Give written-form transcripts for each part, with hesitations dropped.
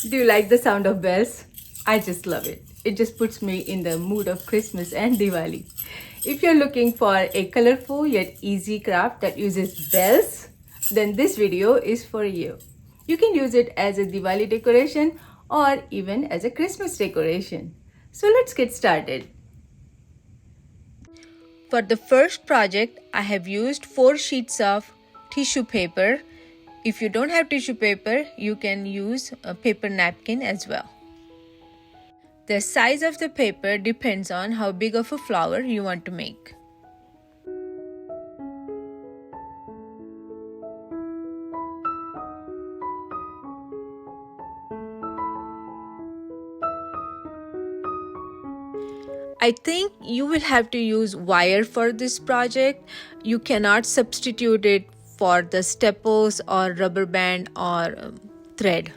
Do you like the sound of bells? I just love it. It just puts me in the mood of Christmas and Diwali. If you're looking for a colorful yet easy craft that uses bells, then this video is for you. You can use it as a Diwali decoration or even as a Christmas decoration. So let's get started. For the first project, I have used 4 sheets of tissue paper. If you don't have tissue paper, you can use a paper napkin as well. The size of the paper depends on how big of a flower you want to make. I think you will have to use wire for this project. You cannot substitute it for the staples or rubber band or thread.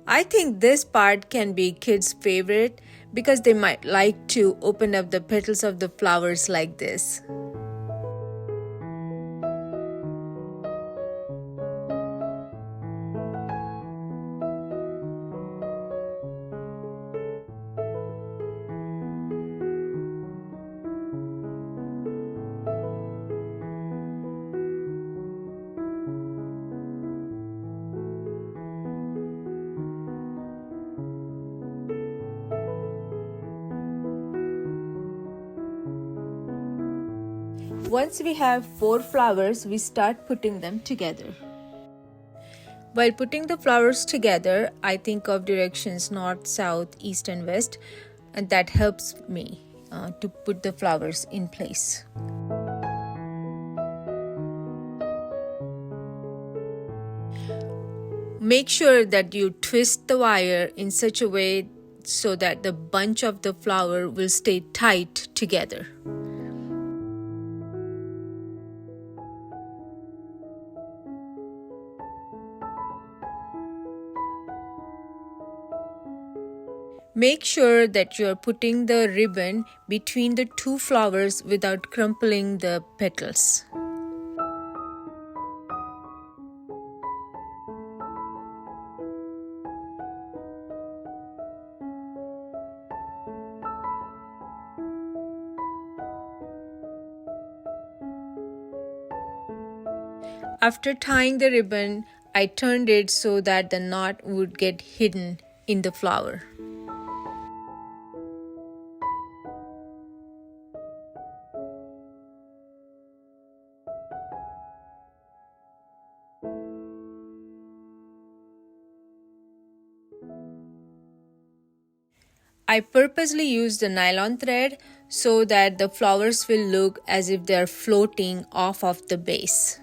I think this part can be kids' favorite because they might like to open up the petals of the flowers like this. Once we have 4 flowers, we start putting them together. While putting the flowers together, I think of directions north, south, east and west, and that helps me to put the flowers in place. Make sure that you twist the wire in such a way so that the bunch of the flower will stay tight together. Make sure that you are putting the ribbon between the 2 flowers without crumpling the petals. After tying the ribbon, I turned it so that the knot would get hidden in the flower. I purposely used the nylon thread so that the flowers will look as if they are floating off of the base.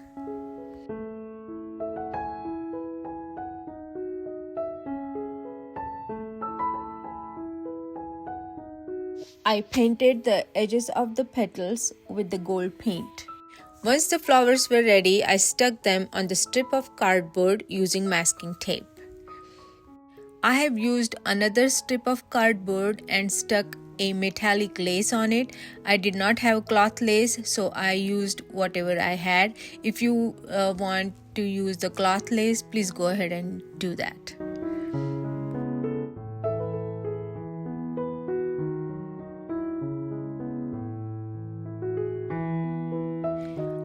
I painted the edges of the petals with the gold paint. Once the flowers were ready, I stuck them on the strip of cardboard using masking tape. I have used another strip of cardboard and stuck a metallic lace on it. I did not have cloth lace, so I used whatever I had. If you want to use the cloth lace, please go ahead and do that.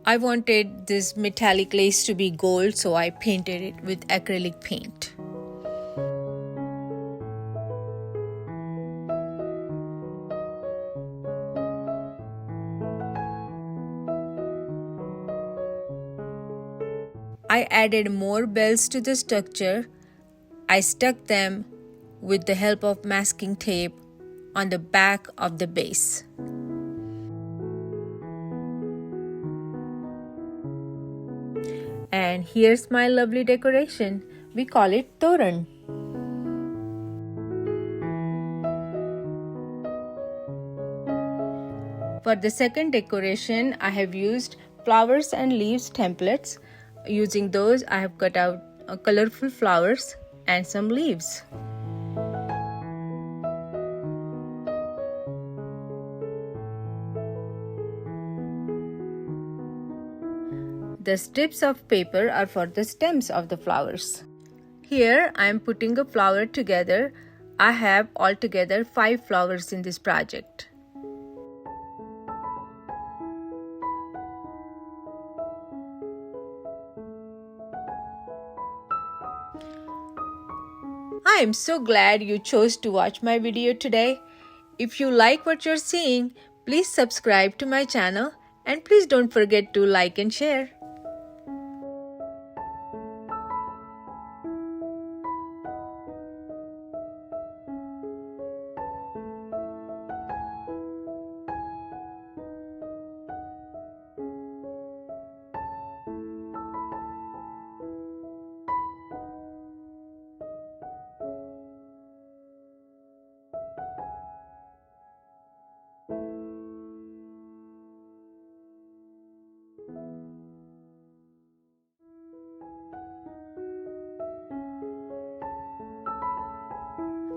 I wanted this metallic lace to be gold, so I painted it with acrylic paint. I added more bells to the structure. I stuck them with the help of masking tape on the back of the base. And here's my lovely decoration. We call it Toran. For the second decoration, I have used flowers and leaves templates. Using those, I have cut out colorful flowers and some leaves. The strips of paper are for the stems of the flowers. Here I am putting a flower together. I have altogether 5 flowers in this project. I am so glad you chose to watch my video today. If you like what you're seeing, please subscribe to my channel and please don't forget to like and share.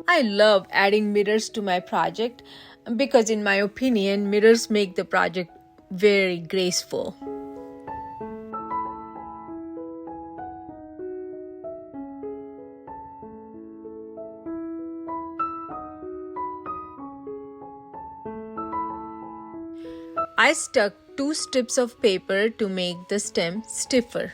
I love adding mirrors to my project because in my opinion, mirrors make the project very graceful. I stuck 2 strips of paper to make the stem stiffer.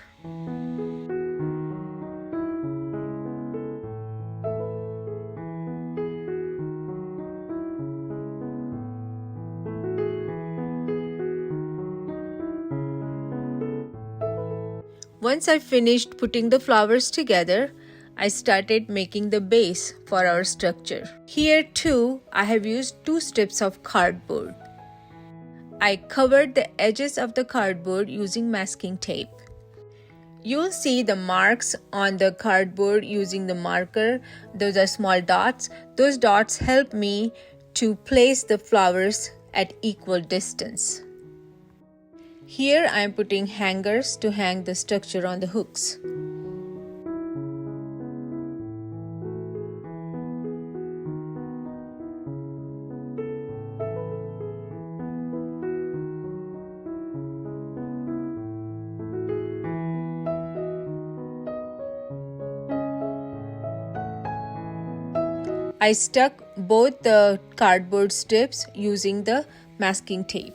Once I finished putting the flowers together, I started making the base for our structure. Here too, I have used 2 strips of cardboard. I covered the edges of the cardboard using masking tape. You'll see the marks on the cardboard using the marker. Those are small dots. Those dots help me to place the flowers at equal distance. Here I am putting hangers to hang the structure on the hooks. I stuck both the cardboard strips using the masking tape.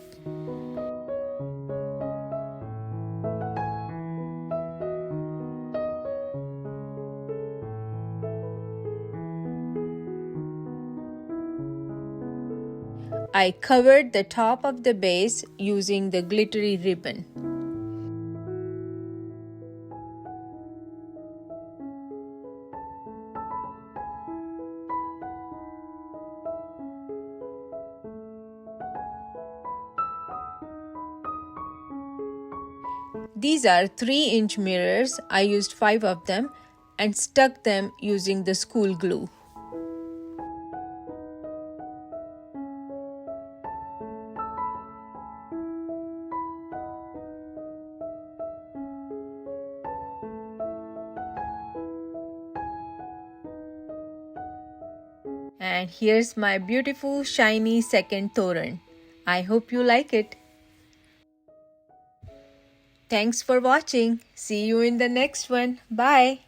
I covered the top of the base using the glittery ribbon. These are 3-inch mirrors. I used 5 of them and stuck them using the school glue. And here's my beautiful shiny second toran. I hope you like it. Thanks for watching. See you in the next one. Bye.